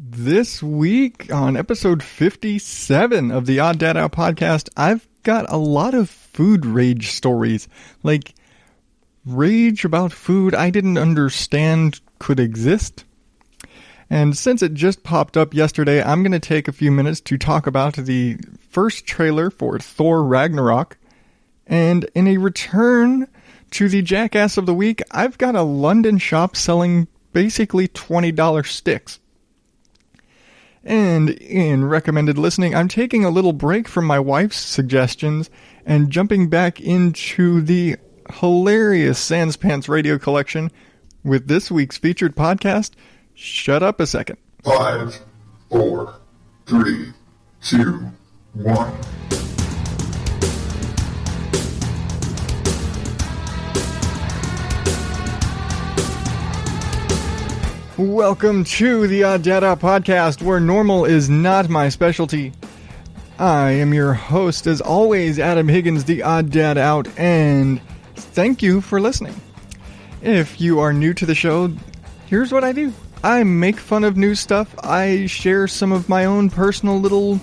This week on episode 57 of the Odd Dad Out podcast, I've got a lot of food rage stories. Like, rage about food I didn't understand could exist. And since it just popped up yesterday, I'm going to take a few minutes to talk about the first trailer for Thor Ragnarok. And in a return to the Jackass of the Week, I've got a London shop selling basically $20 sticks. And in recommended listening, I'm taking a little break from my wife's suggestions and jumping back into the hilarious Sanspants Radio collection with this week's featured podcast, Shut Up a Second. 5, 4, 3, 2, 1. Welcome to the Odd Dad Out podcast, where normal is not my specialty. I am your host, as always, Adam Higgins, the Odd Dad Out, and thank you for listening. If you are new to the show, here's what I do. I make fun of new stuff, I share some of my own personal little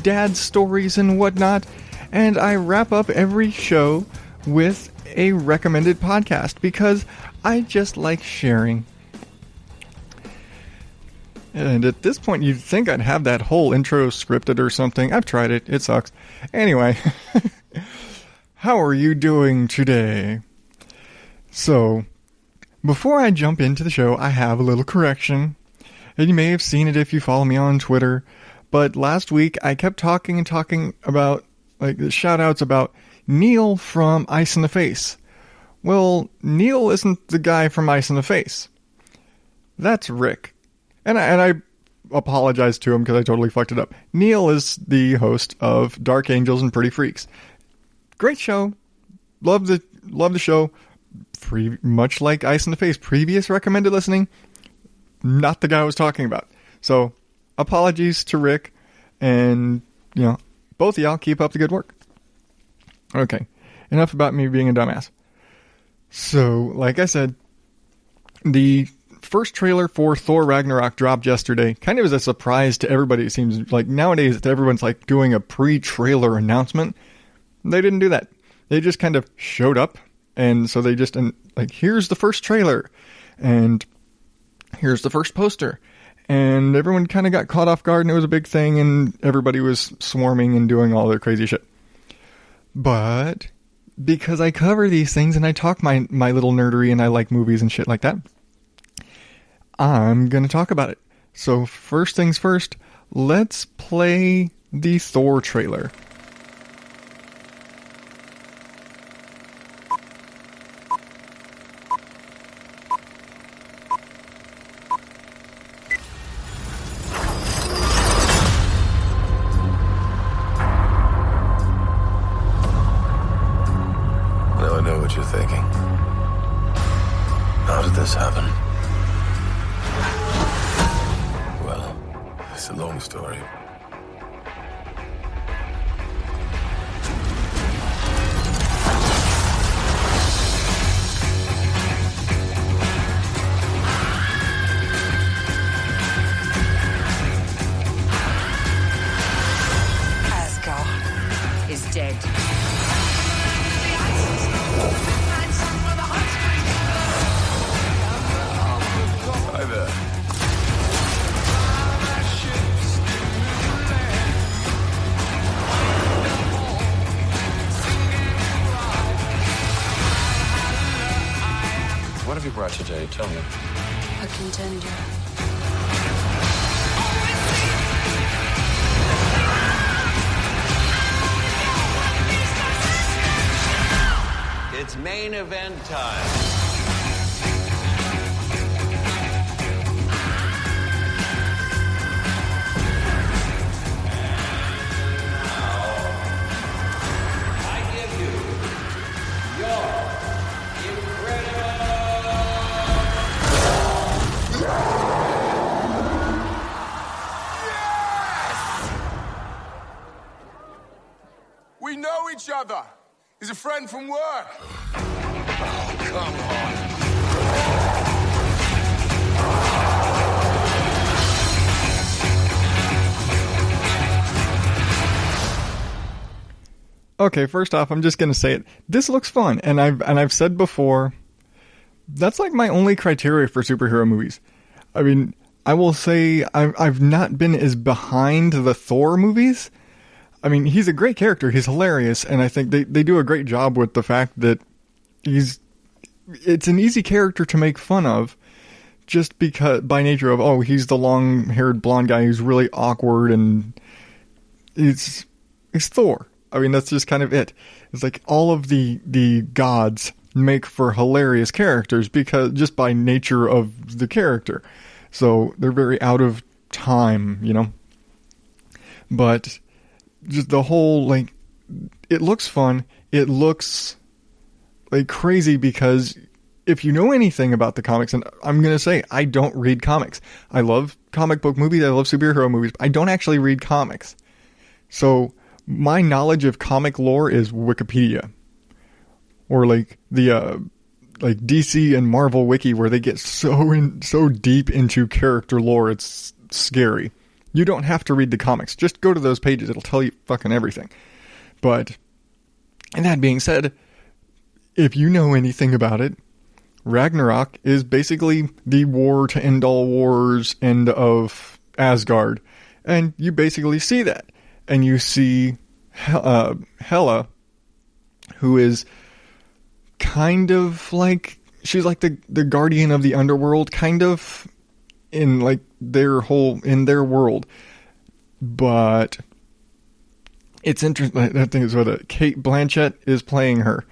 dad stories and whatnot, and I wrap up every show with a recommended podcast, because I just like sharing. And at this point, you'd think I'd have that whole intro scripted or something. I've tried it. It sucks. Anyway, how are you doing today? So, before I jump into the show, I have a little correction. And you may have seen it if you follow me on Twitter. But last week, I kept talking about, like, the shout-outs about Neil from Ice in the Face. Well, Neil isn't the guy from Ice in the Face. That's Rick. And I apologize to him because I totally fucked it up. Neil is the host of Dark Angels and Pretty Freaks. Great show. Love the show. Much like Ice in the Face. Previous recommended listening. Not the guy I was talking about. So, apologies to Rick. And, both of y'all keep up the good work. Okay. Enough about me being a dumbass. So, like I said, the first trailer for Thor Ragnarok dropped yesterday. Kind of as a surprise to everybody. It seems like nowadays everyone's like doing a pre-trailer announcement. They didn't do that. They just kind of showed up, and so they just here's the first trailer, and here's the first poster, and everyone kind of got caught off guard, and it was a big thing, and everybody was swarming and doing all their crazy shit. But because I cover these things and I talk my little nerdery and I like movies and shit like that, I'm going to talk about it. So first things first, let's play the Thor trailer. Now I know what you're thinking. How did this happen? It's a long story. Asgard is dead. Hi there. What have you brought you today? Tell me. A contender. It's main event time. I give you your incredible... We know each other. He's a friend from work. Oh, come on. Okay, first off, I'm just going to say it. This looks fun, and I've said before, that's like my only criteria for superhero movies. I mean, I will say I've not been as behind the Thor movies. I mean, he's a great character. He's hilarious, and I think they do a great job with the fact that it's an easy character to make fun of, just because by nature of, oh, he's the long-haired blonde guy who's really awkward, and it's Thor. I mean, that's just kind of it. It's like all of the gods make for hilarious characters because just by nature of the character. So they're very out of time, you know. But just the whole, like, it looks fun. It looks like crazy because if you know anything about the comics, and I'm going to say, I don't read comics. I love comic book movies. I love superhero movies. But I don't actually read comics. So my knowledge of comic lore is Wikipedia, or like the like DC and Marvel wiki, where they get so deep into character lore, it's scary. You don't have to read the comics; just go to those pages; it'll tell you fucking everything. But, and that being said, if you know anything about it, Ragnarok is basically the war to end all wars, end of Asgard, and you basically see that. And you see Hela, who is kind of like, she's like the guardian of the underworld, kind of, in like in their world. But it's interesting, that thing is what Kate Blanchett is playing her.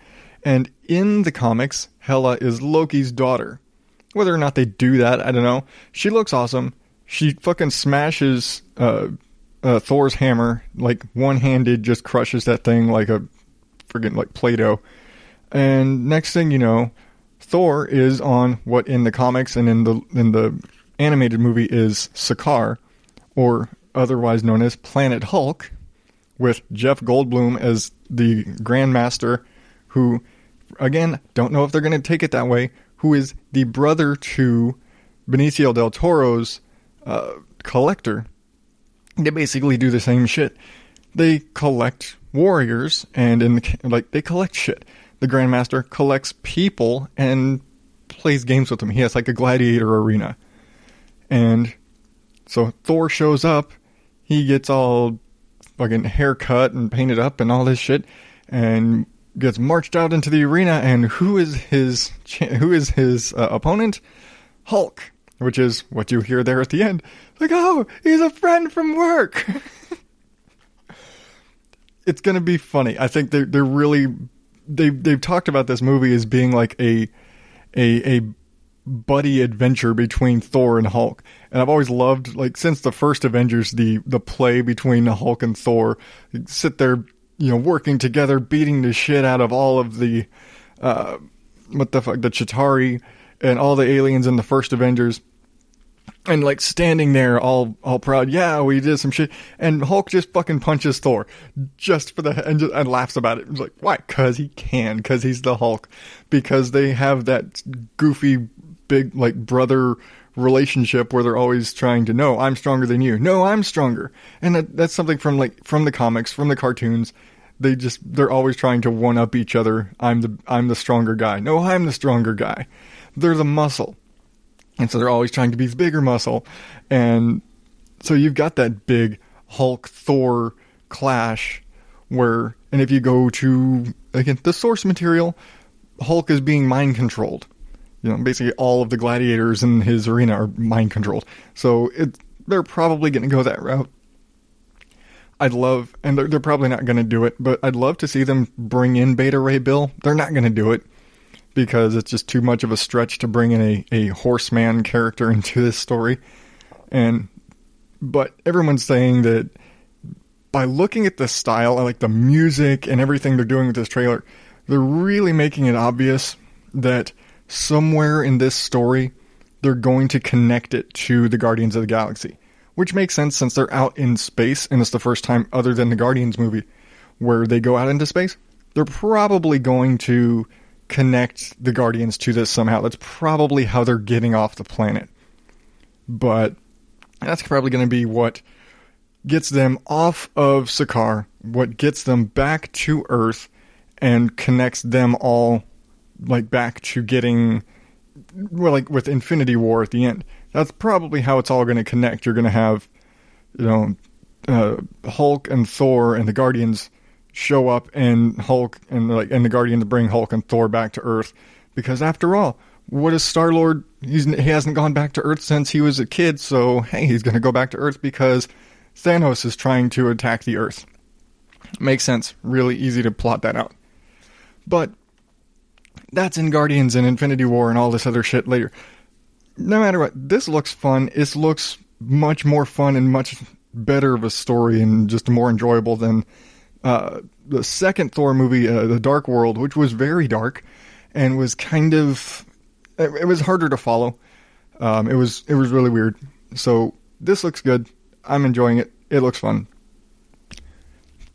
And in the comics, Hela is Loki's daughter. Whether or not they do that, I don't know. She looks awesome. She fucking smashes Thor's hammer, like one-handed, just crushes that thing like a friggin' like Play-Doh. And next thing you know, Thor is on what in the comics and in the animated movie is Sakaar, or otherwise known as Planet Hulk, with Jeff Goldblum as the Grandmaster, who, again, don't know if they're going to take it that way, who is the brother to Benicio del Toro's Collector. They basically do the same shit. They collect warriors, and they collect shit. The Grandmaster collects people and plays games with them. He has like a gladiator arena. And so Thor shows up. He gets all fucking haircut and painted up and all this shit, and gets marched out into the arena. And who is his opponent? Hulk. Which is what you hear there at the end. Like, oh, he's a friend from work. It's going to be funny. I think they're really... They've talked about this movie as being like a buddy adventure between Thor and Hulk. And I've always loved, like, since the first Avengers, the play between the Hulk and Thor. You sit there, you know, working together, beating the shit out of all of the... the Chitauri and all the aliens in the first Avengers, and like standing there all proud, yeah, we did some shit, and Hulk just fucking punches Thor just for and laughs about it. It's like, why? Because he can, because he's the Hulk, because they have that goofy big like brother relationship where they're always trying to, no, I'm stronger than you, no, I'm stronger, and that's something from the comics, from the cartoons. They're always trying to one up each other. I'm the stronger guy. No, I'm the stronger guy. They're the muscle. And so they're always trying to be the bigger muscle. And so you've got that big Hulk-Thor clash where, and if you go to, again, the source material, Hulk is being mind controlled. You know, basically all of the gladiators in his arena are mind controlled. So they're probably going to go that route. I'd love, and they're probably not going to do it, but I'd love to see them bring in Beta Ray Bill. They're not going to do it because it's just too much of a stretch to bring in a horseman character into this story. But everyone's saying that by looking at the style, like the music and everything they're doing with this trailer, they're really making it obvious that somewhere in this story, they're going to connect it to the Guardians of the Galaxy. Which makes sense since they're out in space, and it's the first time other than the Guardians movie where they go out into space. They're probably going to connect the Guardians to this somehow. That's probably how they're getting off the planet. But that's probably going to be what gets them off of Sakaar, what gets them back to Earth, and connects them all, like, back to getting, well, like, with Infinity War at the end. That's probably how it's all going to connect. You're going to have, Hulk and Thor and the Guardians show up, and Hulk and the Guardians bring Hulk and Thor back to Earth. Because after all, what is Star-Lord? He hasn't gone back to Earth since he was a kid, so hey, he's going to go back to Earth because Thanos is trying to attack the Earth. Makes sense. Really easy to plot that out. But that's in Guardians and Infinity War and all this other shit later. No matter what, this looks fun. It looks much more fun and much better of a story and just more enjoyable than the second Thor movie, The Dark World, which was very dark and was kind of... It was harder to follow. It was really weird. So this looks good. I'm enjoying it. It looks fun.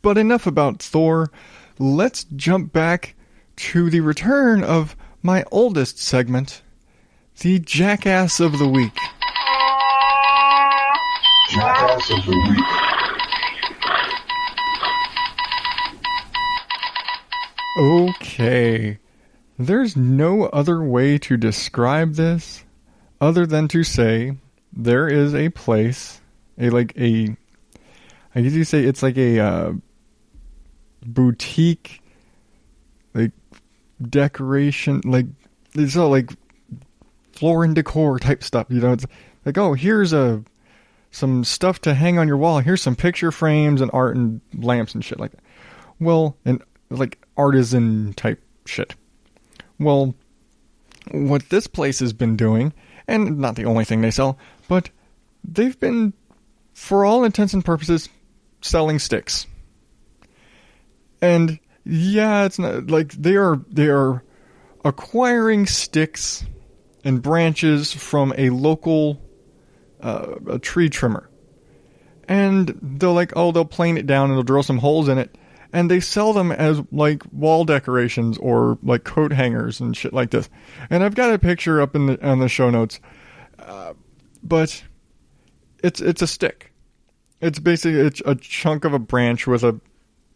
But enough about Thor. Let's jump back to the return of my oldest segment, the Jackass of the Week. Jackass of the Week. Okay. There's no other way to describe this other than to say there is a place, I guess you say it's like a boutique, like, decoration, like, it's all like floor and decor type stuff, it's like, oh, here's some stuff to hang on your wall, here's some picture frames and art and lamps and shit like that. Well, and like artisan type shit. Well, what this place has been doing, and not the only thing they sell, but they've been, for all intents and purposes, selling sticks. And yeah, it's not like they are acquiring sticks and branches from a local a tree trimmer. And they'll plane it down and they'll drill some holes in it. And they sell them as, like, wall decorations or, like, coat hangers and shit like this. And I've got a picture up on the show notes. But it's a stick. It's basically a chunk of a branch with a,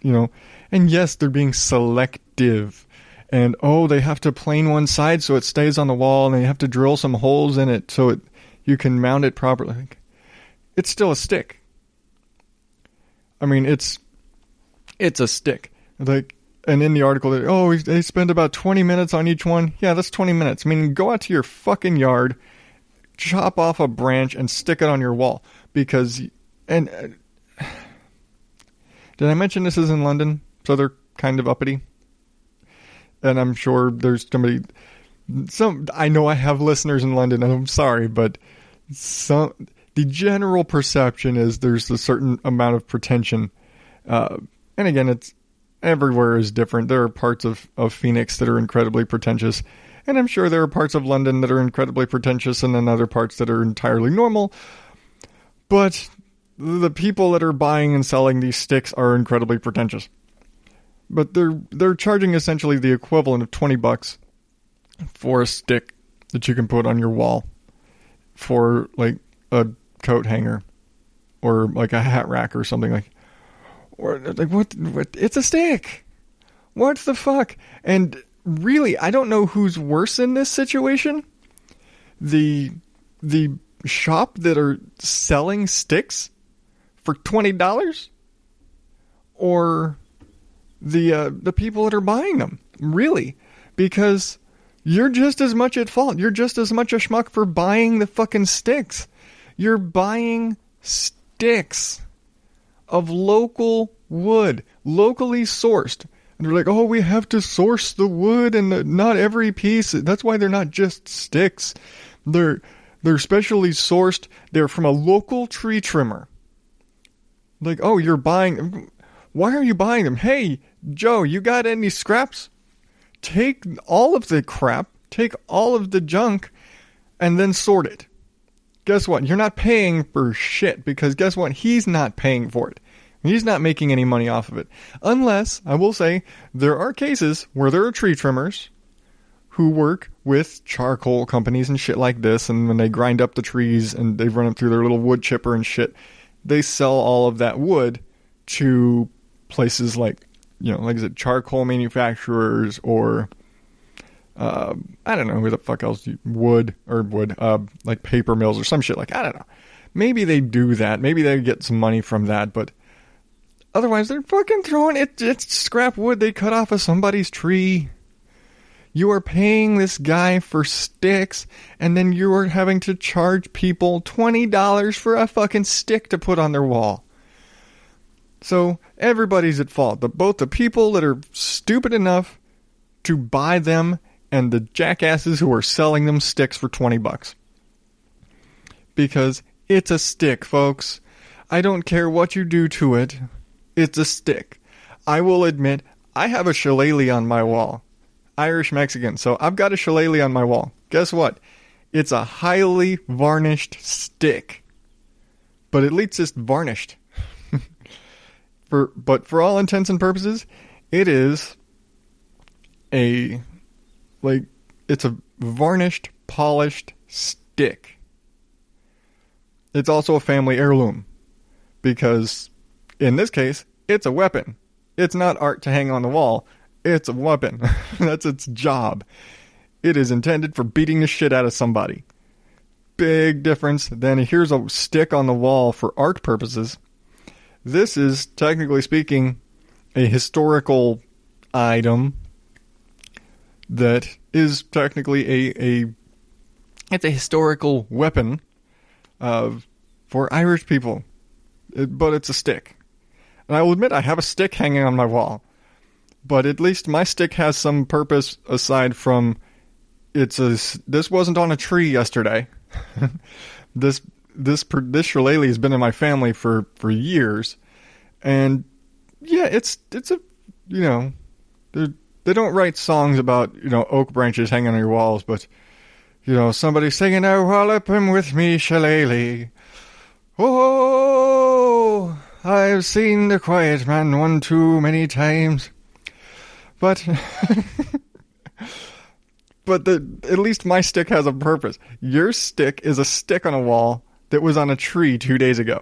and yes, they're being selective. And, they have to plane one side so it stays on the wall, and they have to drill some holes in it so you can mount it properly. It's still a stick. I mean, it's a stick. Like, and in the article, they spend about 20 minutes on each one. Yeah, that's 20 minutes. I mean, go out to your fucking yard, chop off a branch, and stick it on your wall. Because, did I mention this is in London? So they're kind of uppity. And I'm sure there's I know I have listeners in London, and I'm sorry, but the general perception is there's a certain amount of pretension. And again, it's everywhere is different. There are parts of Phoenix that are incredibly pretentious. And I'm sure there are parts of London that are incredibly pretentious and then other parts that are entirely normal. But the people that are buying and selling these sticks are incredibly pretentious. But they're charging essentially the equivalent of $20 for a stick that you can put on your wall for, like, a coat hanger or like a hat rack or something like. Or like what? It's a stick. What the fuck? And really, I don't know who's worse in this situation. The shop that are selling sticks for $20, or the people that are buying them. Really, because you're just as much at fault. You're just as much a schmuck for buying the fucking sticks. You're buying sticks of local wood, locally sourced. And they're like, we have to source the wood and not every piece. That's why they're not just sticks. They're specially sourced. They're from a local tree trimmer. Like, you're buying... Why are you buying them? Hey, Joe, you got any scraps? Take all of the crap, take all of the junk, and then sort it. Guess what? You're not paying for shit, because guess what? He's not paying for it. He's not making any money off of it. Unless, I will say, there are cases where there are tree trimmers who work with charcoal companies and shit like this, and when they grind up the trees and they run them through their little wood chipper and shit, they sell all of that wood to places like, like I said, charcoal manufacturers or, I don't know who the fuck else, like paper mills or some shit. Like, I don't know. Maybe they do that. Maybe they get some money from that, but otherwise they're fucking throwing it. It's scrap wood they cut off of somebody's tree. You are paying this guy for sticks, and then you are having to charge people $20 for a fucking stick to put on their wall. So everybody's at fault. Both the people that are stupid enough to buy them and the jackasses who are selling them sticks for $20. Because it's a stick, folks. I don't care what you do to it. It's a stick. I will admit, I have a shillelagh on my wall. Irish Mexican. So I've got a shillelagh on my wall. Guess what? It's a highly varnished stick. But at least it's varnished. But for all intents and purposes, it is it's a varnished, polished stick. It's also a family heirloom. Because in this case, it's a weapon. It's not art to hang on the wall. It's a weapon. That's its job. It is intended for beating the shit out of somebody. Big difference than here's a stick on the wall for art purposes. This is, technically speaking, a historical item that is technically it's a historical weapon for Irish people. But it's a stick. And I will admit I have a stick hanging on my wall. But at least my stick has some purpose aside from this wasn't on a tree yesterday. This shillelagh has been in my family for years. And yeah, it's a, they don't write songs about, oak branches hanging on your walls, but, somebody singing, "Now wallop him with me shillelagh. Oh, I've seen the quiet man one too many times." But at least my stick has a purpose. Your stick is a stick on a wall that was on a tree 2 days ago.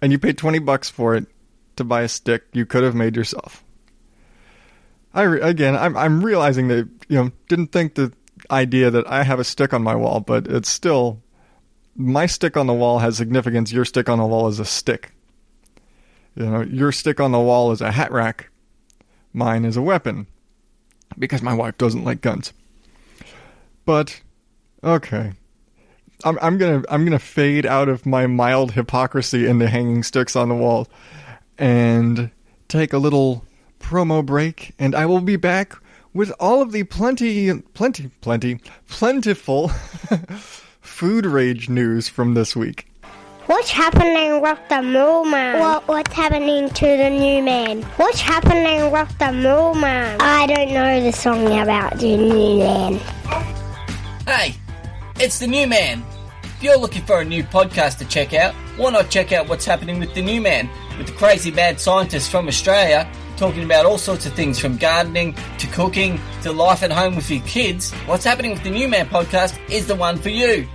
And you paid $20 for it to buy a stick you could have made yourself. I'm realizing that, didn't think the idea that I have a stick on my wall, but it's still, my stick on the wall has significance. Your stick on the wall is a stick. Your stick on the wall is a hat rack. Mine is a weapon. Because my wife doesn't like guns. But, okay. I'm gonna fade out of my mild hypocrisy into hanging sticks on the wall and take a little promo break, and I will be back with all of the plentiful food rage news from this week. What's happening with the Mole Man? What's happening to the new man? What's happening with the Mole Man? I don't know the song about the new man. Hey, it's the new man. If you're looking for a new podcast to check out, why not check out What's Happening with the New Man, with the crazy mad scientists from Australia talking about all sorts of things from gardening to cooking to life at home with your kids. What's Happening with the New Man podcast is the one for you.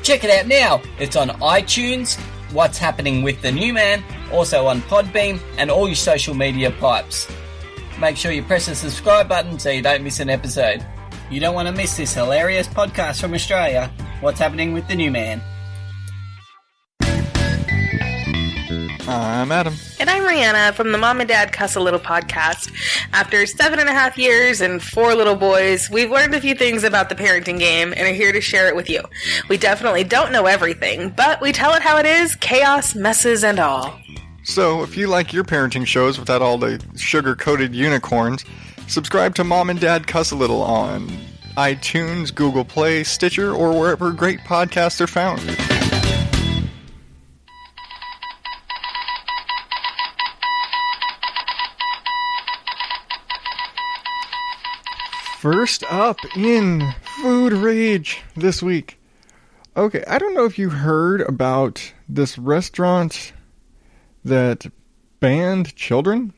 Check it out now. It's on iTunes, What's Happening with the New Man, also on Podbean and all your social media pipes. Make sure you press the subscribe button so you don't miss an episode. You don't want to miss this hilarious podcast from Australia, What's Happening with the New Man. I'm Adam. And I'm Rihanna from the Mom and Dad Cuss a Little podcast. After 7.5 years and 4 little boys, we've learned a few things about the parenting game and are here to share it with you. We definitely don't know everything, but we tell it how it is, chaos, messes, and all. So, if you like your parenting shows without all the sugar-coated unicorns, subscribe to Mom and Dad Cuss a Little on iTunes, Google Play, Stitcher, or wherever great podcasts are found. First up in Food Rage this week. Okay, I don't know if you heard about this restaurant that banned children.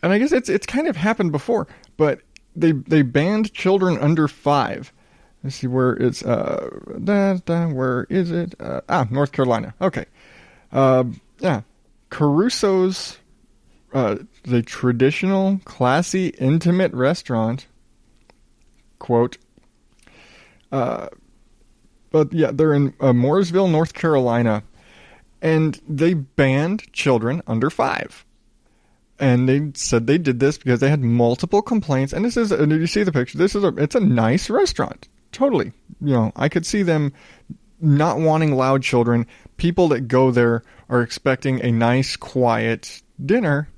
And I guess it's kind of happened before, but they banned children under 5 Let's see where it's, where is it? North Carolina. Okay. Yeah. Caruso's, the traditional, classy, intimate restaurant, quote, but yeah, they're in Mooresville, North Carolina, and they banned children under 5. And they said they did this because they had multiple complaints. And this is, did you see the picture? It's a nice restaurant. Totally. You know, I could see them not wanting loud children. People that go there are expecting a nice, quiet dinner.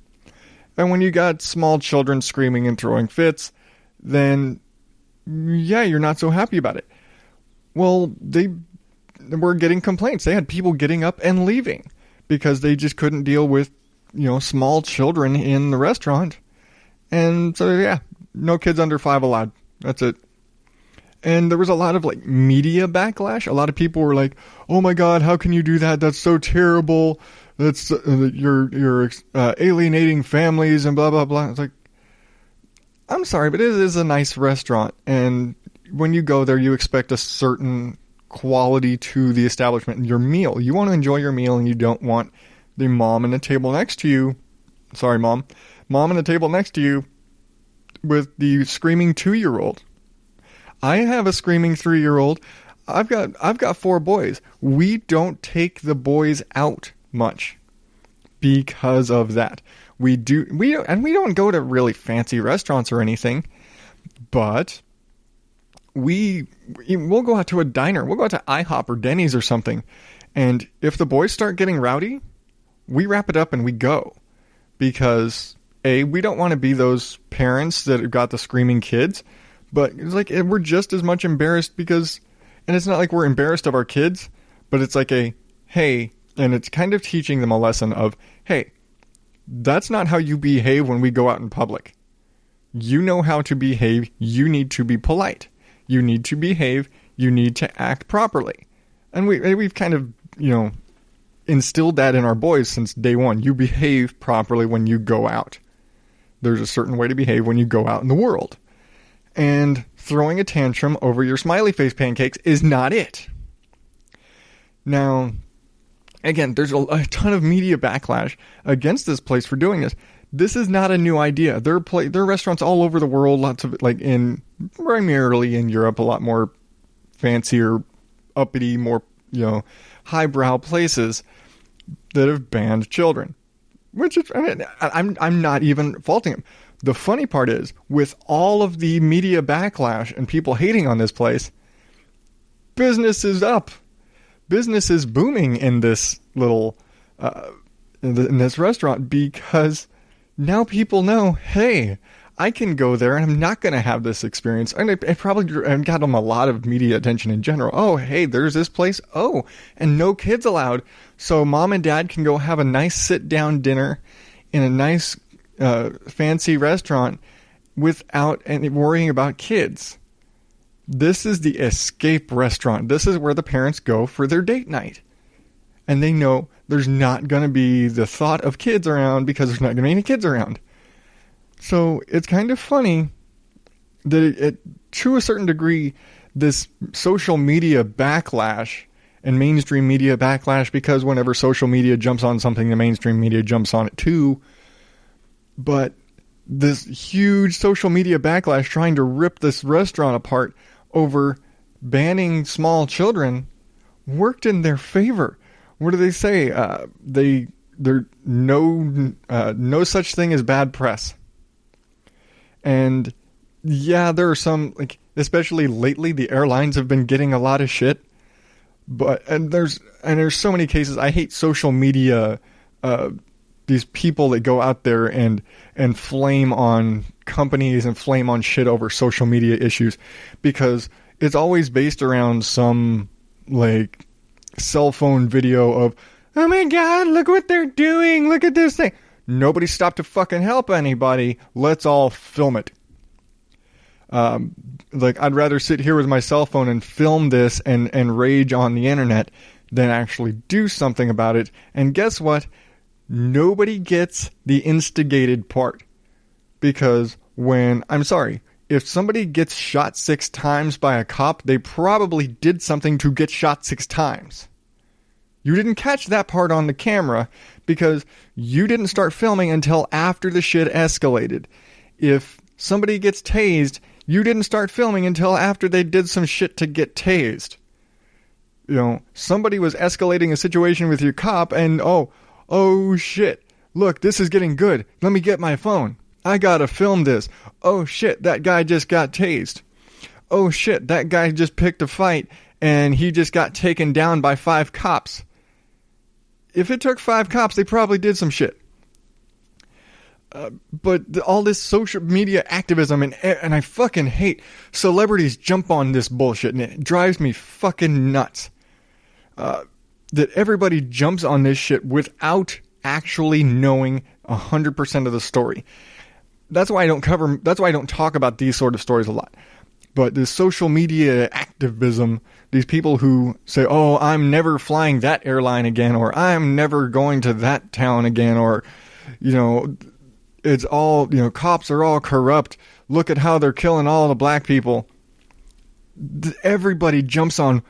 And when you got small children screaming and throwing fits, then, yeah, you're not so happy about it. Well, they were getting complaints. They had people getting up and leaving because they just couldn't deal with, small children in the restaurant. And so, yeah, no kids under 5 allowed. That's it. And there was a lot of, media backlash. A lot of people were like, oh my God, how can you do that? That's so terrible. That's, you're alienating families and blah, blah, blah. It's like, I'm sorry, but it is a nice restaurant. And when you go there, you expect a certain quality to the establishment. Your meal. You want to enjoy your meal, and you don't want the mom in the table next to you. Sorry, mom in the table next to you with the screaming 2-year-old. I have a screaming 3-year-old. I've got 4 boys. We don't take the boys out much because of that. We don't go to really fancy restaurants or anything, but we'll go out to a diner. We'll go out to IHOP or Denny's or something. And if the boys start getting rowdy, we wrap it up and we go. Because, A, we don't want to be those parents that have got the screaming kids. But it's like we're just as much embarrassed because, and it's not like we're embarrassed of our kids, but it's like hey, and it's kind of teaching them a lesson of, hey, that's not how you behave when we go out in public. You know how to behave. You need to be polite. You need to behave. You need to act properly. And we've kind of, instilled that in our boys since day one. You behave properly when you go out. There's a certain way to behave when you go out in the world. And throwing a tantrum over your smiley face pancakes is not it. Now, again, there's a ton of media backlash against this place for doing this. This is not a new idea. There are restaurants all over the world, lots of primarily in Europe, a lot more fancier, uppity, more highbrow places that have banned children. Which is, I'm not even faulting them. The funny part is, with all of the media backlash and people hating on this place, business is up. Business is booming in this little, in this restaurant because now people know, hey, I can go there and I'm not going to have this experience. And it probably got them a lot of media attention in general. Oh, hey, there's this place. Oh, and no kids allowed. So mom and dad can go have a nice sit-down dinner in a nice fancy restaurant without any worrying about kids. This is the escape restaurant. This is where the parents go for their date night. And they know there's not going to be the thought of kids around because there's not going to be any kids around. So it's kind of funny that to a certain degree, this social media backlash and mainstream media backlash, because whenever social media jumps on something, the mainstream media jumps on it too. But this huge social media backlash trying to rip this restaurant apart over banning small children worked in their favor. What do they say? There's no such thing as bad press. And yeah, there are some, especially lately, the airlines have been getting a lot of shit. But there's so many cases. I hate social media. These people that go out there and flame on companies and flame on shit over social media issues, because it's always based around some cell phone video of, oh my God, look what they're doing. Look at this thing. Nobody stopped to fucking help anybody. Let's all film it. I'd rather sit here with my cell phone and film this and rage on the internet than actually do something about it. And guess what? Nobody gets the instigated part. Because I'm sorry, if somebody gets shot 6 times by a cop, they probably did something to get shot 6 times. You didn't catch that part on the camera because you didn't start filming until after the shit escalated. If somebody gets tased, you didn't start filming until after they did some shit to get tased. You know, somebody was escalating a situation with your cop and, oh shit, look, this is getting good. Let me get my phone. I gotta film this. Oh shit, that guy just got tased. Oh shit, that guy just picked a fight and he just got taken down by 5 cops. If it took 5 cops, they probably did some shit. But all this social media activism, and I fucking hate celebrities jump on this bullshit, and it drives me fucking nuts. That everybody jumps on this shit without actually knowing 100% of the story. That's why I don't talk about these sort of stories a lot. But the social media activism, these people who say, oh, I'm never flying that airline again, or I'm never going to that town again, or, you know, it's all, you know, cops are all corrupt. Look at how they're killing all the black people. Everybody jumps on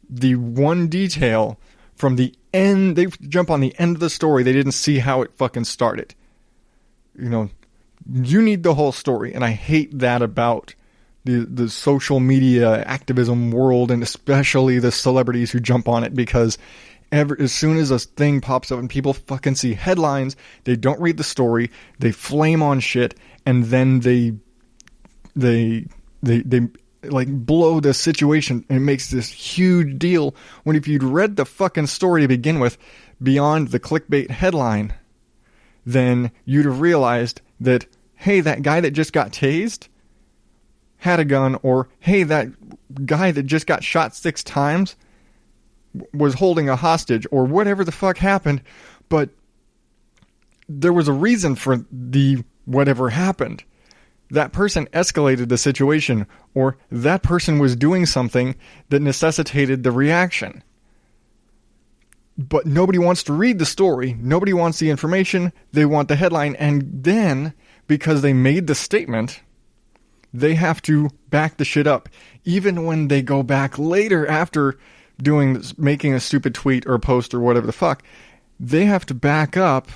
the one detail from the end. They jump on the end of the story. They didn't see how it fucking started. You know, you need the whole story, and I hate that about the social media activism world, and especially the celebrities who jump on it, because as soon as a thing pops up and people fucking see headlines, they don't read the story, they flame on shit, and then they like blow the situation, and it makes this huge deal, when if you'd read the fucking story to begin with beyond the clickbait headline, then you'd have realized that, hey, that guy that just got tased had a gun, or hey, that guy that just got shot 6 times was holding a hostage, or whatever the fuck happened, but there was a reason for the whatever happened. That person escalated the situation, or that person was doing something that necessitated the reaction. But nobody wants to read the story, nobody wants the information, they want the headline, and then, because they made the statement, they have to back the shit up. Even when they go back later after making a stupid tweet or post or whatever the fuck, they have to back up,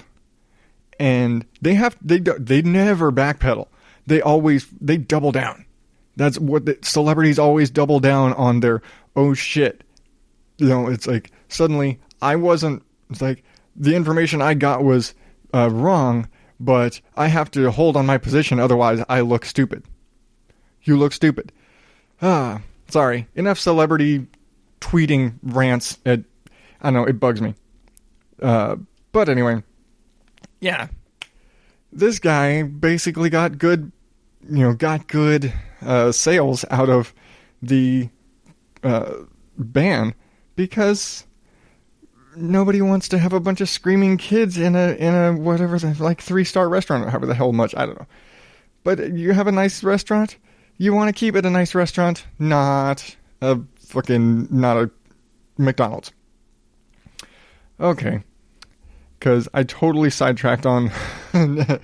and they never backpedal. They double down. That's what the celebrities always double down on their, oh shit. You know, it's like, suddenly it's like, the information I got was wrong, but I have to hold on my position, otherwise I look stupid. You look stupid. Sorry. Enough celebrity tweeting rants. I know, it bugs me. But anyway, yeah. This guy basically got good sales out of the ban, because nobody wants to have a bunch of screaming kids in a whatever, like 3-star restaurant, or however the hell much, I don't know. But you have a nice restaurant? You want to keep it a nice restaurant, not a McDonald's. Okay. Because I totally sidetracked on I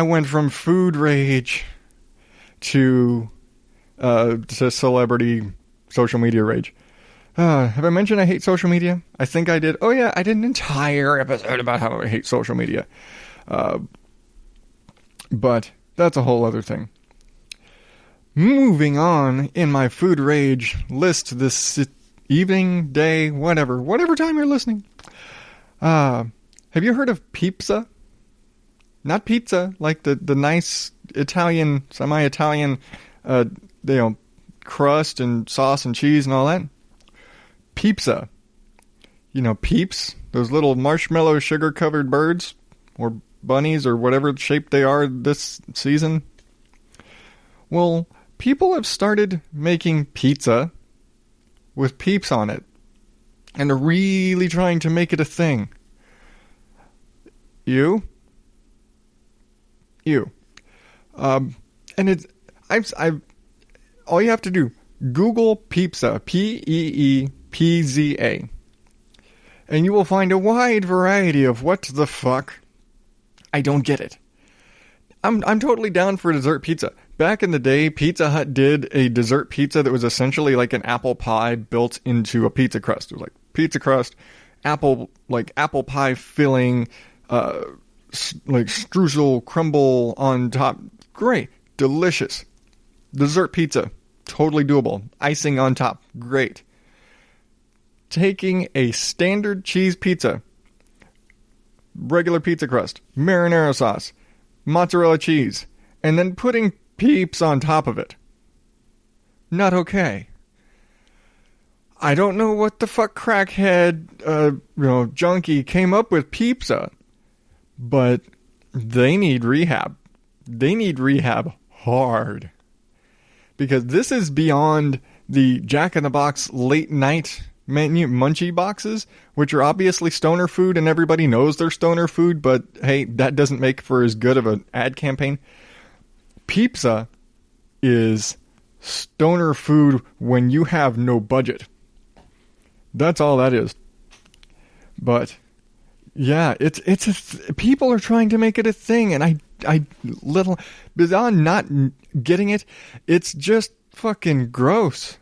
went from food rage to celebrity social media rage. Have I mentioned I hate social media? I think I did. Oh yeah, I did an entire episode about how I hate social media. But that's a whole other thing. Moving on in my food rage list this evening, day, whatever time you're listening. Have you heard of Peepza? Not pizza, like the nice Italian, semi-Italian, crust and sauce and cheese and all that. Peepza. You know, Peeps, those little marshmallow sugar-covered birds, or bunnies, or whatever shape they are this season. Well, people have started making pizza with Peeps on it, and they're really trying to make it a thing. You. And I've all you have to do, Google Peepza, Peepza, and you will find a wide variety of what the fuck. I don't get it. I'm totally down for dessert pizza. Back in the day, Pizza Hut did a dessert pizza that was essentially like an apple pie built into a pizza crust. It was like pizza crust, apple pie filling, like streusel crumble on top. Great. Delicious. Dessert pizza. Totally doable. Icing on top. Great. Taking a standard cheese pizza, regular pizza crust, marinara sauce, mozzarella cheese, and then putting Peeps on top of it. Not okay. I don't know what the fuck crackhead, junkie came up with Peepza, but they need rehab. They need rehab hard. Because this is beyond the Jack-in-the-Box late night menu munchie boxes, which are obviously stoner food and everybody knows they're stoner food, but hey, that doesn't make for as good of an ad campaign. Peepza is stoner food when you have no budget. That's all that is. But yeah, people are trying to make it a thing, and I little beyond not getting it, it's just fucking gross.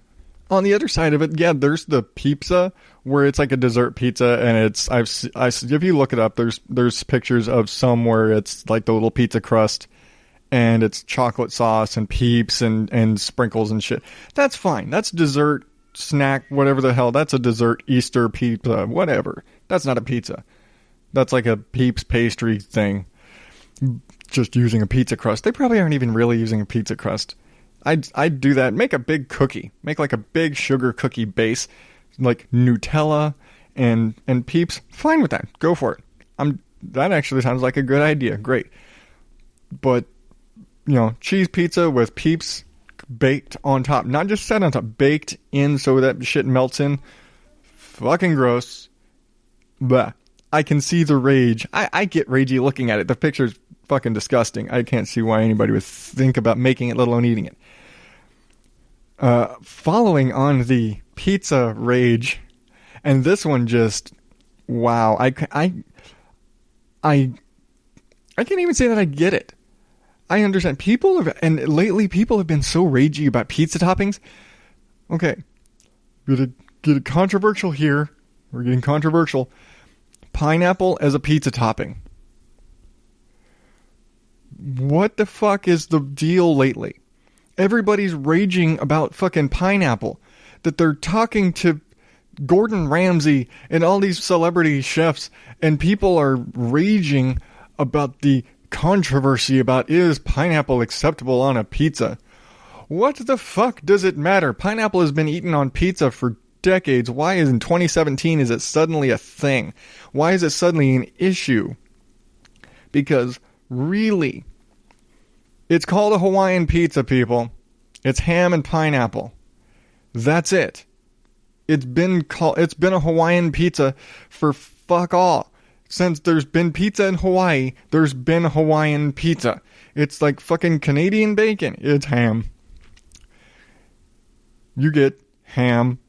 On the other side of it, yeah, there's the Peepza where it's like a dessert pizza, and if you look it up, there's pictures of some where it's like the little pizza crust, and it's chocolate sauce and Peeps and sprinkles and shit. That's fine. That's dessert, snack, whatever the hell. That's a dessert Easter pizza, whatever. That's not a pizza. That's like a Peeps pastry thing. Just using a pizza crust. They probably aren't even really using a pizza crust. I'd do that. Make a big cookie. Make like a big sugar cookie base, like Nutella and Peeps. Fine with that. Go for it. That actually sounds like a good idea. Great. But cheese pizza with Peeps baked on top, not just set on top, baked in so that shit melts in. Fucking gross. Blah. I can see the rage. I get ragey looking at it. The picture's fucking disgusting. I can't see why anybody would think about making it, let alone eating it. Following on the pizza rage, and this one just, wow. I can't even say that I get it. I understand. Lately people have been so ragey about pizza toppings. Okay. Gonna get controversial here. We're getting controversial. Pineapple as a pizza topping. What the fuck is the deal lately? Everybody's raging about fucking pineapple. That they're talking to Gordon Ramsay and all these celebrity chefs, and people are raging about the controversy about, is pineapple acceptable on a pizza? What the fuck does it matter? Pineapple has been eaten on pizza for decades. Why in 2017 is it suddenly a thing? Why is it suddenly an issue? Because really, it's called a Hawaiian pizza, people. It's ham and pineapple. That's it. It's been a Hawaiian pizza for fuck all. Since there's been pizza in Hawaii, there's been Hawaiian pizza. It's like fucking Canadian bacon. It's ham. You get ham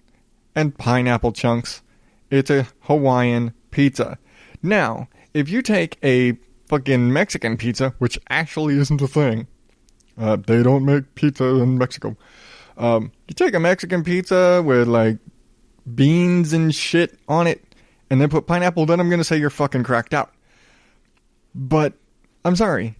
and pineapple chunks. It's a Hawaiian pizza. Now, if you take a fucking Mexican pizza, which actually isn't a thing. They don't make pizza in Mexico. You take a Mexican pizza with like beans and shit on it, and then put pineapple, then I'm going to say you're fucking cracked out. But, I'm sorry.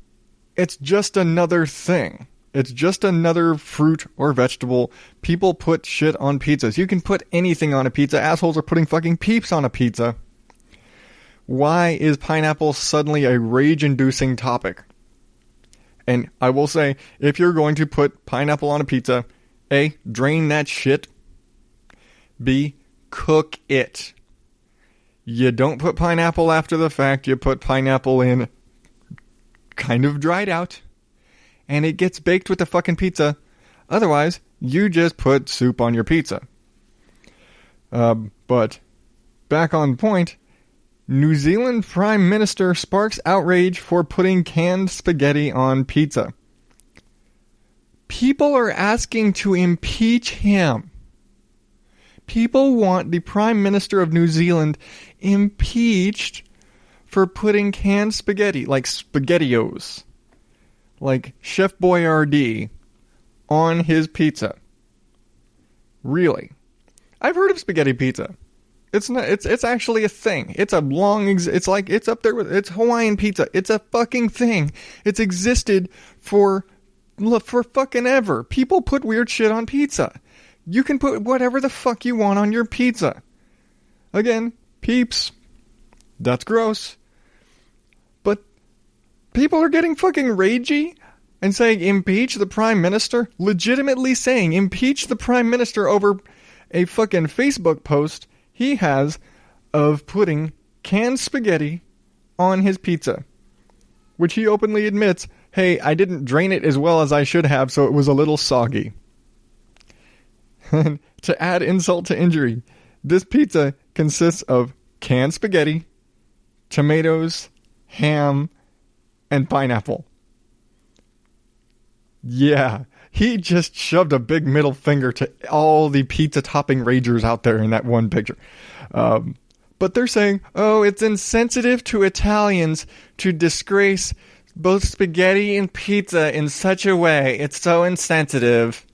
It's just another thing. It's just another fruit or vegetable. People put shit on pizzas. You can put anything on a pizza. Assholes are putting fucking Peeps on a pizza. Why is pineapple suddenly a rage-inducing topic? And I will say, if you're going to put pineapple on a pizza, A, drain that shit. B, cook it. You don't put pineapple after the fact. You put pineapple in kind of dried out, and it gets baked with the fucking pizza. Otherwise, you just put soup on your pizza. But back on point, New Zealand Prime Minister sparks outrage for putting canned spaghetti on pizza. People are asking to impeach him. People want the Prime Minister of New Zealand impeached for putting canned spaghetti, like SpaghettiOs, like Chef Boyardee on his pizza. Really? I've heard of spaghetti pizza. It's not. It's actually a thing. It's a long. It's like it's up there with. It's Hawaiian pizza. It's a fucking thing. It's existed for fucking ever. People put weird shit on pizza. You can put whatever the fuck you want on your pizza. Again, peeps. That's gross. But people are getting fucking ragey and saying impeach the prime minister. Legitimately saying impeach the prime minister over a fucking Facebook post he has of putting canned spaghetti on his pizza, which he openly admits, hey, I didn't drain it as well as I should have, so it was a little soggy. And to add insult to injury, this pizza consists of canned spaghetti, tomatoes, ham, and pineapple. Yeah, he just shoved a big middle finger to all the pizza topping ragers out there in that one picture. But they're saying, oh, it's insensitive to Italians to disgrace both spaghetti and pizza in such a way. It's so insensitive.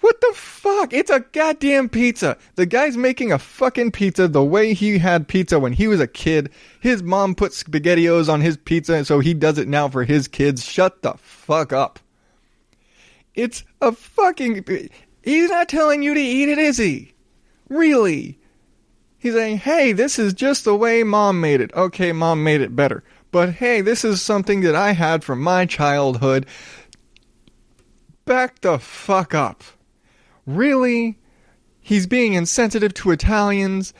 What the fuck? It's a goddamn pizza. The guy's making a fucking pizza the way he had pizza when he was a kid. His mom put SpaghettiOs on his pizza, so he does it now for his kids. Shut the fuck up. It's a fucking... He's not telling you to eat it, is he? Really? He's saying, hey, this is just the way Mom made it. Okay, Mom made it better. But hey, this is something that I had from my childhood. Back the fuck up. Really? He's being insensitive to Italians.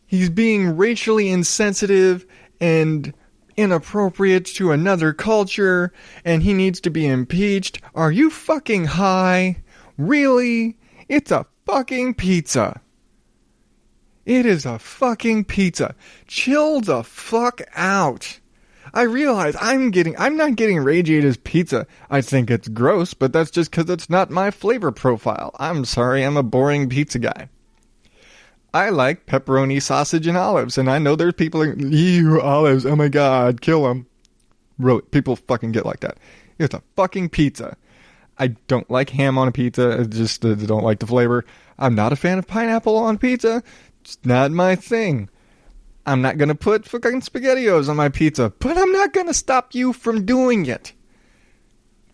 He's being racially insensitive and inappropriate to another culture, and he needs to be impeached. Are you fucking high? Really? It's a fucking pizza. It is a fucking pizza. Chill the fuck out. I realize I'm not getting ragey at his pizza. I think it's gross, but that's just because it's not my flavor profile. I'm sorry, I'm a boring pizza guy. I like pepperoni, sausage, and olives, and I know there's people like, ew, olives, oh my god, kill them. Really, people fucking get like that. It's a fucking pizza. I don't like ham on a pizza, I just don't like the flavor. I'm not a fan of pineapple on pizza. It's not my thing. I'm not going to put fucking SpaghettiOs on my pizza, but I'm not going to stop you from doing it.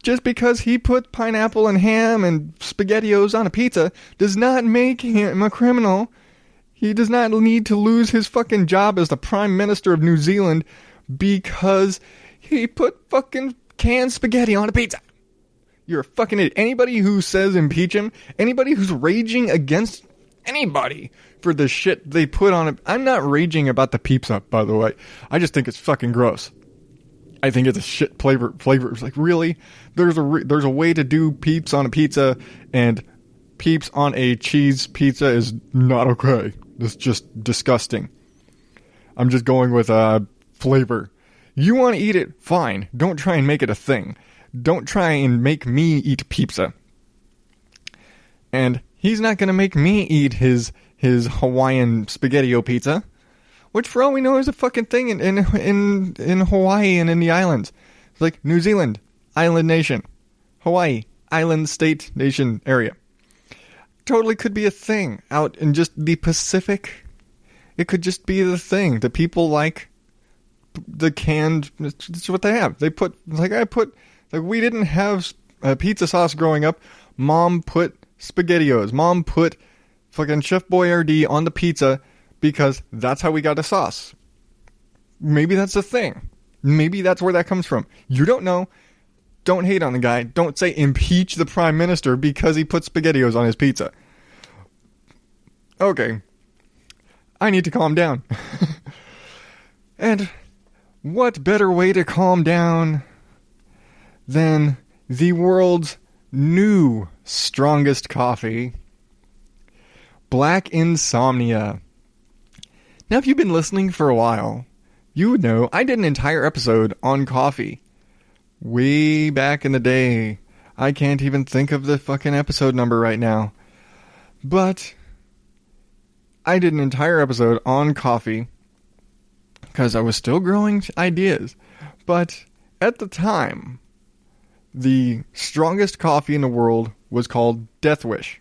Just because he put pineapple and ham and SpaghettiOs on a pizza does not make him a criminal. He does not need to lose his fucking job as the Prime Minister of New Zealand because he put fucking canned spaghetti on a pizza. You're a fucking idiot. Anybody who says impeach him, anybody who's raging against anybody for the shit they put on it. I'm not raging about the Peepza, by the way. I just think it's fucking gross. I think it's a shit flavor. It's like, really? There's a way to do Peeps on a pizza, and Peeps on a cheese pizza is not okay. It's just disgusting. I'm just going with flavor. You want to eat it? Fine. Don't try and make it a thing. Don't try and make me eat Peepza. And he's not going to make me eat his Hawaiian SpaghettiO pizza, which for all we know is a fucking thing in Hawaii and in the islands. It's like New Zealand, island nation. Hawaii, island state nation area. Totally could be a thing out in just the Pacific. It could just be the thing. The people like the canned, it's what they have. They put, we didn't have pizza sauce growing up. Mom put SpaghettiOs. Mom put fucking Chef Boyardee on the pizza because that's how we got the sauce. Maybe that's the thing. Maybe that's where that comes from. You don't know. Don't hate on the guy. Don't say impeach the Prime Minister because he put SpaghettiOs on his pizza. Okay. I need to calm down. And what better way to calm down than the world's new strongest coffee, Black Insomnia. Now, if you've been listening for a while, you would know I did an entire episode on coffee. Way back in the day. I can't even think of the fucking episode number right now. But I did an entire episode on coffee because I was still growing ideas. But at the time, the strongest coffee in the world was called Death Wish.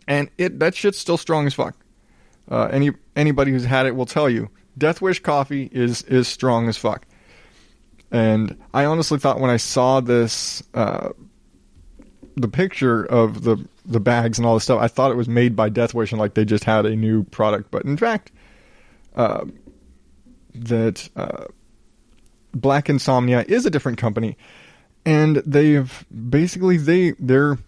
And that shit's still strong as fuck. Anybody who's had it will tell you, Death Wish coffee is strong as fuck. And I honestly thought when I saw this, the picture of the bags and all this stuff, I thought it was made by Death Wish and like they just had a new product. But in fact, Black Insomnia is a different company. And they're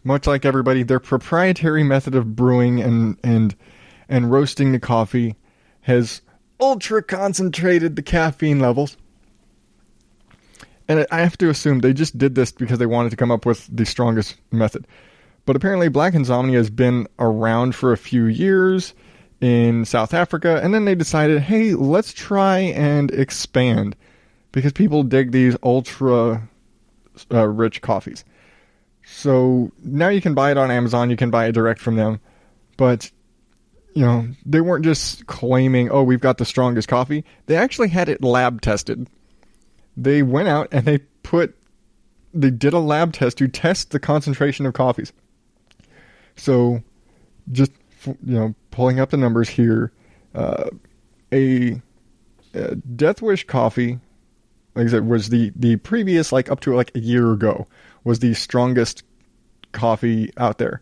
much like everybody, their proprietary method of brewing and roasting the coffee has ultra concentrated the caffeine levels. And I have to assume they just did this because they wanted to come up with the strongest method. But apparently Black Insomnia has been around for a few years in South Africa, and then they decided, hey, let's try and expand because people dig these ultra rich coffees. So now you can buy it on Amazon, you can buy it direct from them, but they weren't just claiming, oh, we've got the strongest coffee. They actually had it lab tested. They went out and they did a lab test to test the concentration of coffees. So just pulling up the numbers here, a Death Wish coffee, like I said, was the previous, like up to like a year ago, was the strongest coffee out there.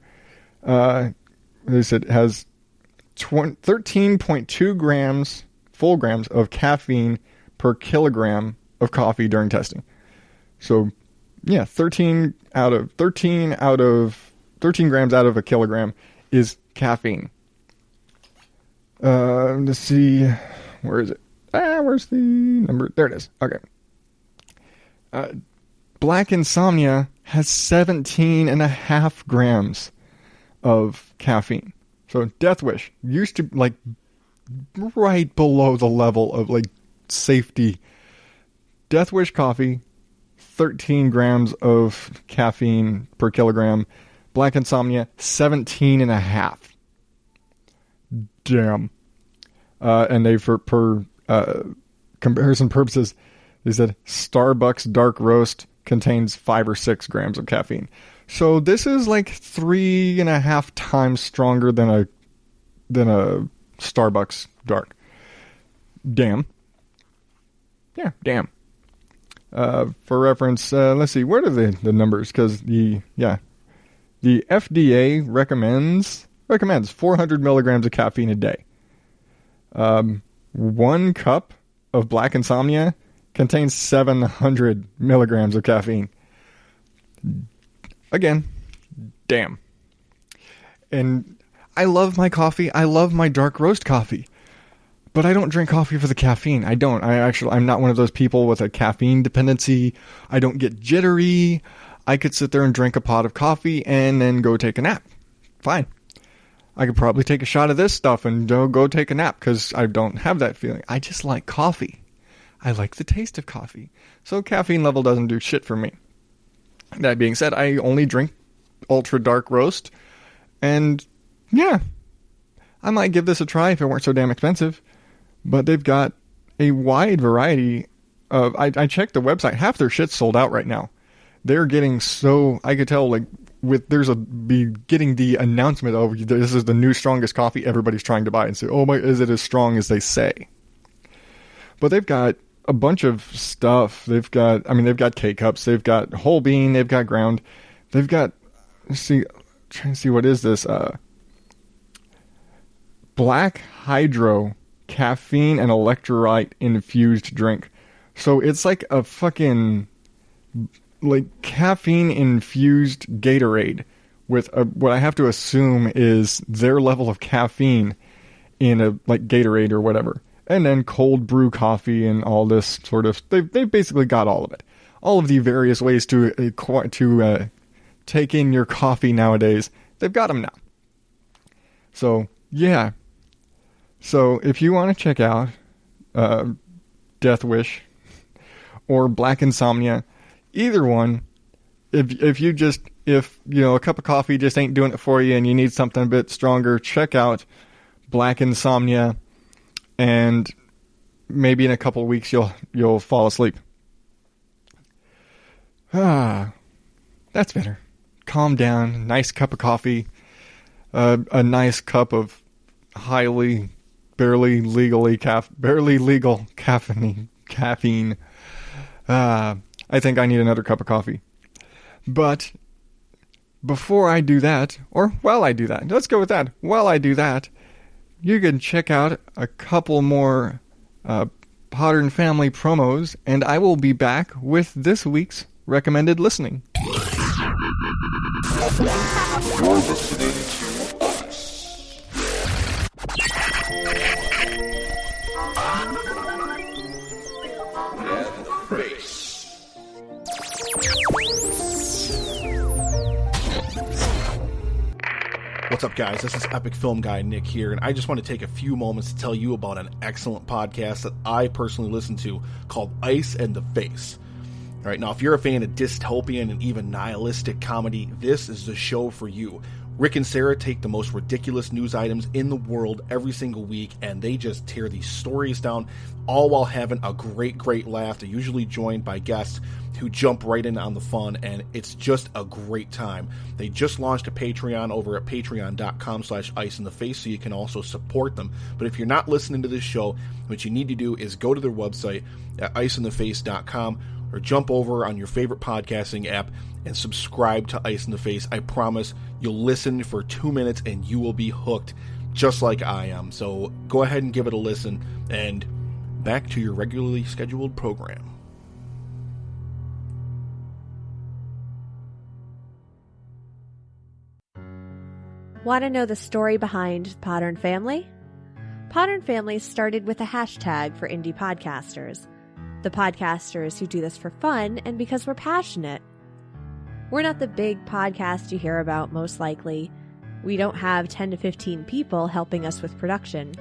They said it has 13.2 full grams of caffeine per kilogram of coffee during testing. So yeah, 13 grams out of a kilogram is caffeine. Let's see, where is it? Where's the number? There it is. Okay. Black Insomnia has 17.5 grams of caffeine. So Death Wish used to like right below the level of like safety. Death Wish coffee, 13 grams of caffeine per kilogram. Black Insomnia, 17.5. Damn. And they, for comparison purposes, they said Starbucks Dark Roast contains 5 or 6 grams of caffeine. So this is like 3.5 times stronger than a Starbucks Dark. Damn. Yeah, damn. For reference, let's see, where are the numbers? Because the FDA recommends 400 milligrams of caffeine a day. 1 cup of Black Insomnia contains 700 milligrams of caffeine. Again, damn. And I love my coffee. I love my dark roast coffee. But I don't drink coffee for the caffeine. I don't. I'm not one of those people with a caffeine dependency. I don't get jittery. I could sit there and drink a pot of coffee and then go take a nap. Fine. I could probably take a shot of this stuff and go take a nap because I don't have that feeling. I just like coffee. I like the taste of coffee. So caffeine level doesn't do shit for me. That being said, I only drink ultra dark roast. And yeah, I might give this a try if it weren't so damn expensive. But they've got a wide variety of... I checked the website. Half their shit's sold out right now. They're getting so... I could tell, like, getting the announcement of this is the new strongest coffee everybody's trying to buy and say, oh my, is it as strong as they say? But they've got a bunch of stuff. They've got K-Cups. They've got whole bean. They've got ground. They've got... trying to see, what is this? Black Hydro caffeine and electrolyte infused drink. So it's like a fucking like caffeine infused Gatorade with what I have to assume is their level of caffeine in a like Gatorade or whatever. And then cold brew coffee and all this sort of... They've basically got all of it. All of the various ways to take in your coffee nowadays. They've got them now. So, yeah. So, if you want to check out Death Wish or Black Insomnia, either one, if a cup of coffee just ain't doing it for you and you need something a bit stronger, check out Black Insomnia, and maybe in a couple of weeks you'll fall asleep. That's better. Calm down. Nice cup of coffee. A nice cup of barely legal caffeine. I think I need another cup of coffee. But before I do that, or while I do that, let's go with that. While I do that, you can check out a couple more Potter and Family promos, and I will be back with this week's recommended listening. You're listening to us. And the face. What's up, guys? This is Epic Film Guy Nick here, and I just want to take a few moments to tell you about an excellent podcast that I personally listen to called Ice and the Face. All right, now if you're a fan of dystopian and even nihilistic comedy, this is the show for you. Rick and Sarah take the most ridiculous news items in the world every single week, and they just tear these stories down, all while having a great laugh. They're usually joined by guests who jump right in on the fun, and it's just a great time. They just launched a Patreon over at patreon.com/iceintheface, so you can also support them. But if you're not listening to this show, what you need to do is go to their website at iceintheface.com, or jump over on your favorite podcasting app and subscribe to Ice in the Face. I promise you'll listen for 2 minutes and you will be hooked, just like I am. So go ahead and give it a listen, and back to your regularly scheduled program. Want to know the story behind Potter and Family? Potter and Family started with a hashtag for indie podcasters. The podcasters who do this for fun and because we're passionate. We're not the big podcast you hear about, most likely. We don't have 10 to 15 people helping us with production.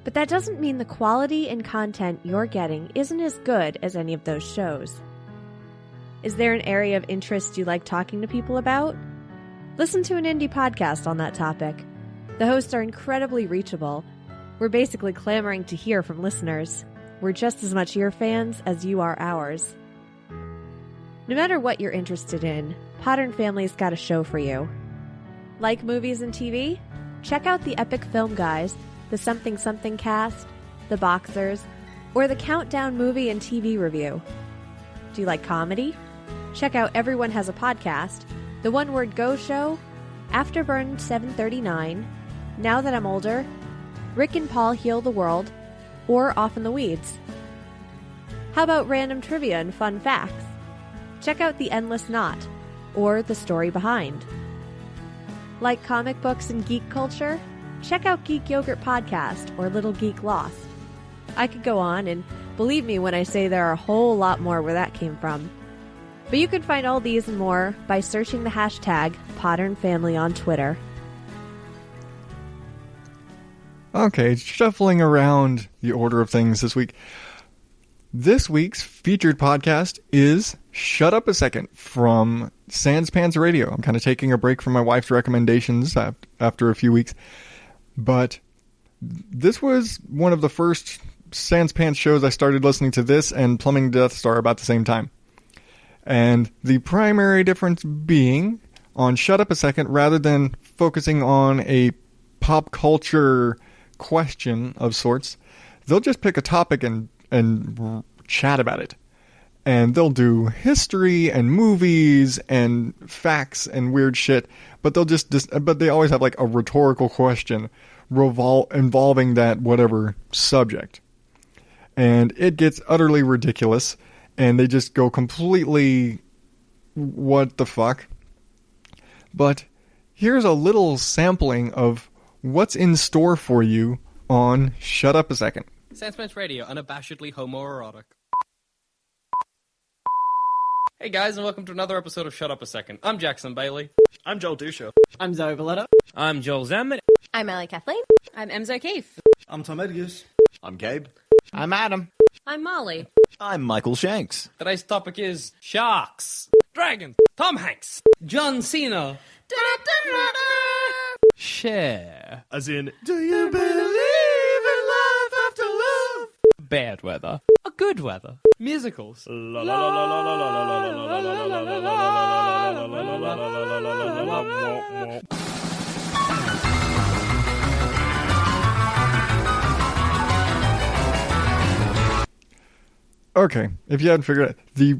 But that doesn't mean the quality and content you're getting isn't as good as any of those shows. Is there an area of interest you like talking to people about? Listen to an indie podcast on that topic. The hosts are incredibly reachable. We're basically clamoring to hear from listeners. We're just as much your fans as you are ours. No matter what you're interested in, Potter and Family's got a show for you. Like movies and TV? Check out the Epic Film Guys, the Something Something Cast, the Boxers, or the Countdown Movie and TV Review. Do you like comedy? Check out Everyone Has a Podcast, The One Word Go Show, Afterburn 739, Now That I'm Older, Rick and Paul Heal the World, or Off in the Weeds. How about random trivia and fun facts? Check out The Endless Knot, or The Story Behind. Like comic books and geek culture? Check out Geek Yogurt Podcast or Little Geek Lost. I could go on, and believe me when I say there are a whole lot more where that came from. But you can find all these and more by searching the hashtag Potter and Family on Twitter. Okay, shuffling around the order of things this week. This week's featured podcast is Shut Up a Second from Sanspants Radio. I'm kind of taking a break from my wife's recommendations after a few weeks. But this was one of the first Sanspants shows I started listening to. This and Plumbing Death Star about the same time. And the primary difference being on Shut Up a Second, rather than focusing on a pop culture question of sorts, they'll just pick a topic and chat about it. And they'll do history and movies and facts and weird shit, but but they always have like a rhetorical question involving that whatever subject. And it gets utterly ridiculous, and they just go completely what the fuck. But here's a little sampling of what's in store for you on Shut Up a Second. Sanspants Radio, unabashedly homoerotic. Hey guys, and welcome to another episode of Shut Up a Second. I'm Jackson Bailey. I'm Joel Dusha. I'm Zoe Valletta. I'm Joel Zemmett. I'm Ellie Kathleen. I'm Emzo Keefe. I'm Tom Edgars. I'm Gabe. I'm Adam. I'm Molly. I'm Michael Shanks. Today's topic is sharks, dragons, Tom Hanks, John Cena. Share. As in, do you believe in life after love? Bad weather. A good weather. Musicals. Okay, if you hadn't figured out the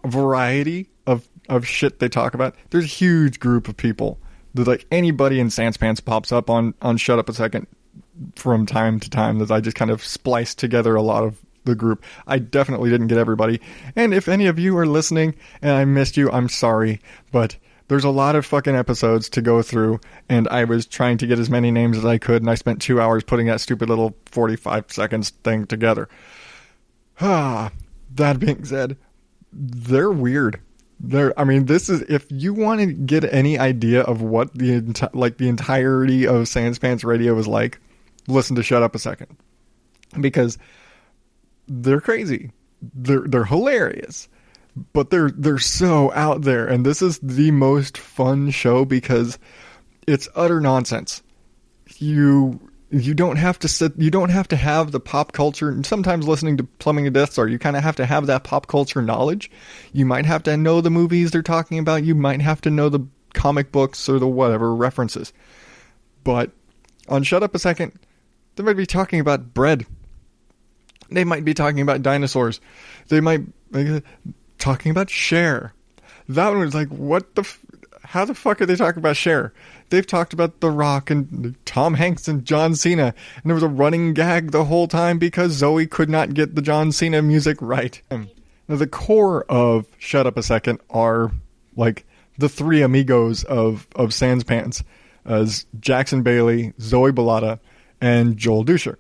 variety of shit they talk about, there's a huge group of people that, like, anybody in Sanspants pops up on Shut Up a Second from time to time, that I just kind of spliced together a lot of the group. I definitely didn't get everybody, and if any of you are listening and I missed you, I'm sorry, but there's a lot of fucking episodes to go through, and I was trying to get as many names as I could, and I spent 2 hours putting that stupid little 45 seconds thing together. That being said, they're weird. This is, if you want to get any idea of what the entirety of Sanspants Radio is like, listen to Shut Up a Second, because they're crazy. They're hilarious, but they're so out there, and this is the most fun show because it's utter nonsense. You don't have to have the pop culture, and sometimes listening to Plumbing to Death Star, you kind of have to have that pop culture knowledge. You might have to know the movies they're talking about. You might have to know the comic books or the whatever references. But on Shut Up a Second, they might be talking about bread. They might be talking about dinosaurs. They might be talking about Cher. That one was like, how the fuck are they talking about Cher? They've talked about The Rock and Tom Hanks and John Cena, and there was a running gag the whole time because Zoe could not get the John Cena music right. Now, the core of Shut Up a Second are like the three amigos of Sanspants, as Jackson Bailey, Zoe Bellata, and Joel Dusher.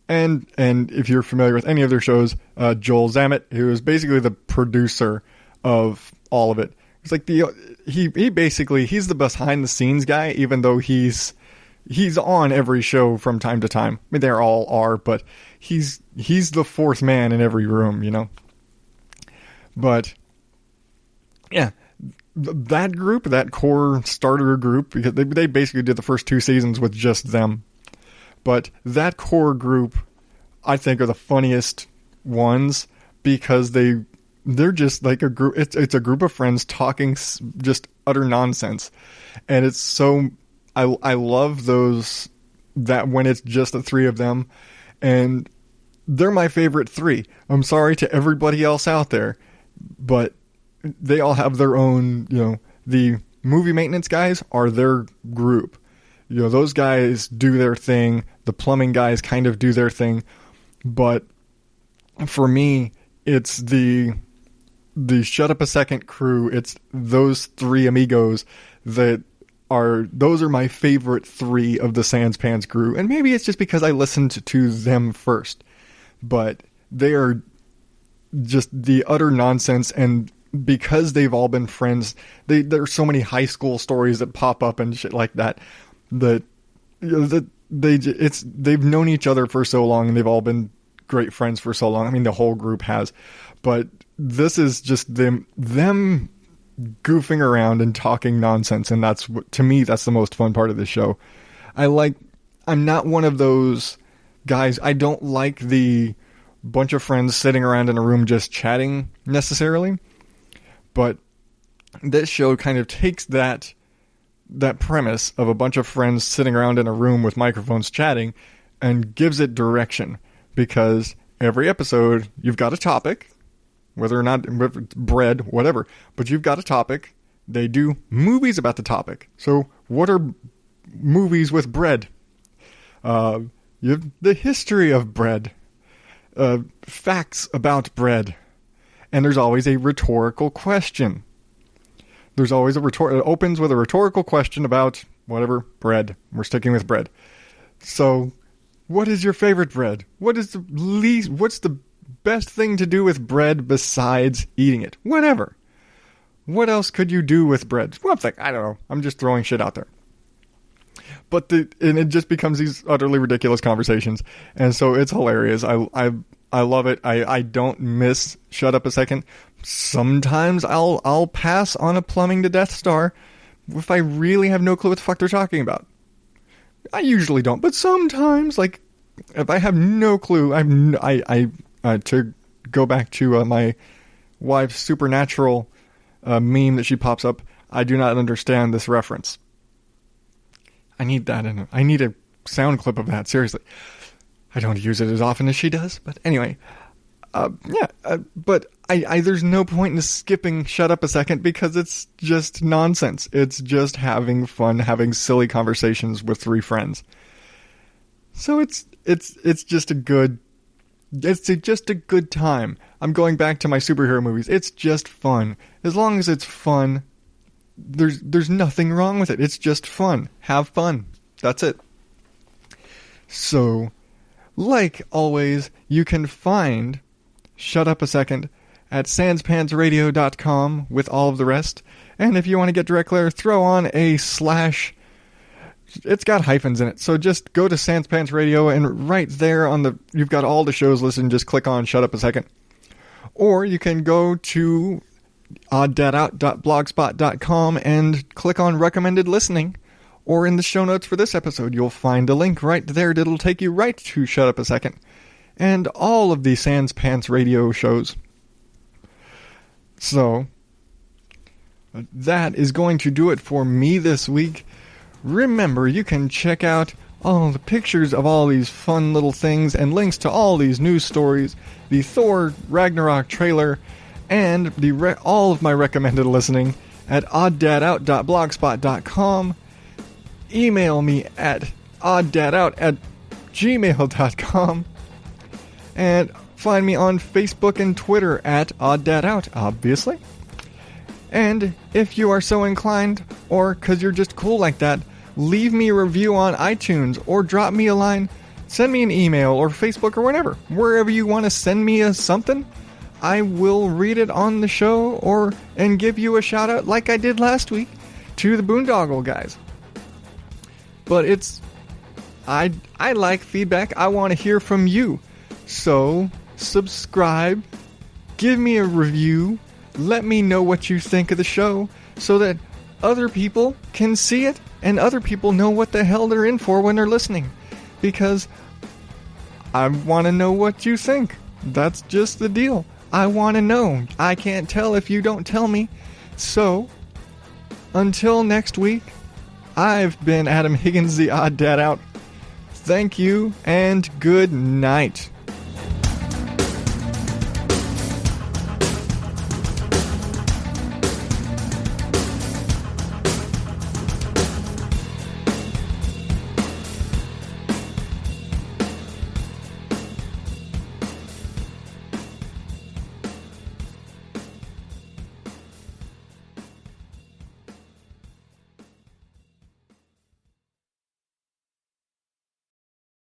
And if you're familiar with any of their shows, Joel Zammett, who is basically the producer of all of it. It's like he's the behind the scenes guy, even though he's on every show from time to time. I mean, they all are, but he's the fourth man in every room, you know. But yeah, that group, that core starter group, because they basically did the first 2 seasons with just them. But that core group, I think, are the funniest ones because they're just like a group. It's a group of friends talking just utter nonsense, and it's so. I love those, that when it's just the three of them, and they're my favorite three. I'm sorry to everybody else out there, but they all have their own. You know, the movie maintenance guys are their group. You know, those guys do their thing. The plumbing guys kind of do their thing, but for me, it's the Shut Up a Second crew. It's those three amigos those are my favorite three of the Sanspants crew. And maybe it's just because I listened to them first, but they are just the utter nonsense. And because they've all been friends, there's so many high school stories that pop up and shit like that, they've known each other for so long, and they've all been great friends for so long. I mean, the whole group has, but this is just them goofing around and talking nonsense, and to me, that's the most fun part of the show. I'm not one of those guys. I don't like the bunch of friends sitting around in a room just chatting necessarily, but this show kind of takes that premise of a bunch of friends sitting around in a room with microphones chatting and gives it direction, because every episode you've got a topic, whether or not bread, whatever, but you've got a topic. They do movies about the topic. So what are movies with bread? You have the history of bread, facts about bread, and there's always a rhetorical question. There's always it opens with a rhetorical question about whatever bread. We're sticking with bread. So, what is your favorite bread? What's the best thing to do with bread besides eating it? Whatever. What else could you do with bread? Well, I don't know. I'm just throwing shit out there. But and it just becomes these utterly ridiculous conversations, and so it's hilarious. I love it. I don't miss Shut Up a Second. Sometimes I'll pass on a Plumbing to Death Star if I really have no clue what the fuck they're talking about. I usually don't, but sometimes, like, if I have no clue, I'm to go back to my wife's supernatural meme that she pops up, I do not understand this reference. I need that in it. I need a sound clip of that, seriously. I don't use it as often as she does, but anyway. But there's no point in skipping Shut Up a Second because it's just nonsense. It's just having fun, having silly conversations with three friends. So it's just a good time. I'm going back to my superhero movies. It's just fun. As long as it's fun, there's nothing wrong with it. It's just fun. Have fun. That's it. So, like always, you can find Shut Up a Second at sanspantsradio.com with all of the rest. And if you want to get direct there, throw on a /. It's got hyphens in it, so just go to Sanspants Radio, and right there you've got all the shows listed, just click on Shut Up a Second. Or you can go to odddadout.blogspot.com and click on Recommended Listening, or in the show notes for this episode, you'll find a link right there that'll take you right to Shut Up a Second, and all of the Sanspants Radio shows. So, that is going to do it for me this week. Remember, you can check out all the pictures of all these fun little things and links to all these news stories, the Thor Ragnarok trailer, and all of my recommended listening at odddadout.blogspot.com. Email me at odddadout@gmail.com. And find me on Facebook and Twitter at odddadout, obviously. And if you are so inclined, or because you're just cool like that, leave me a review on iTunes, or drop me a line, send me an email, or Facebook, or wherever you want to send me something. I will read it on the show, and give you a shout out like I did last week to the Boondoggle guys. But I like feedback. I want to hear from you. So, subscribe, give me a review, let me know what you think of the show, so that other people can see it, and other people know what the hell they're in for when they're listening. Because I want to know what you think. That's just the deal. I want to know. I can't tell if you don't tell me. So, until next week, I've been Adam Higgins, the Odd Dad Out. Thank you, and good night.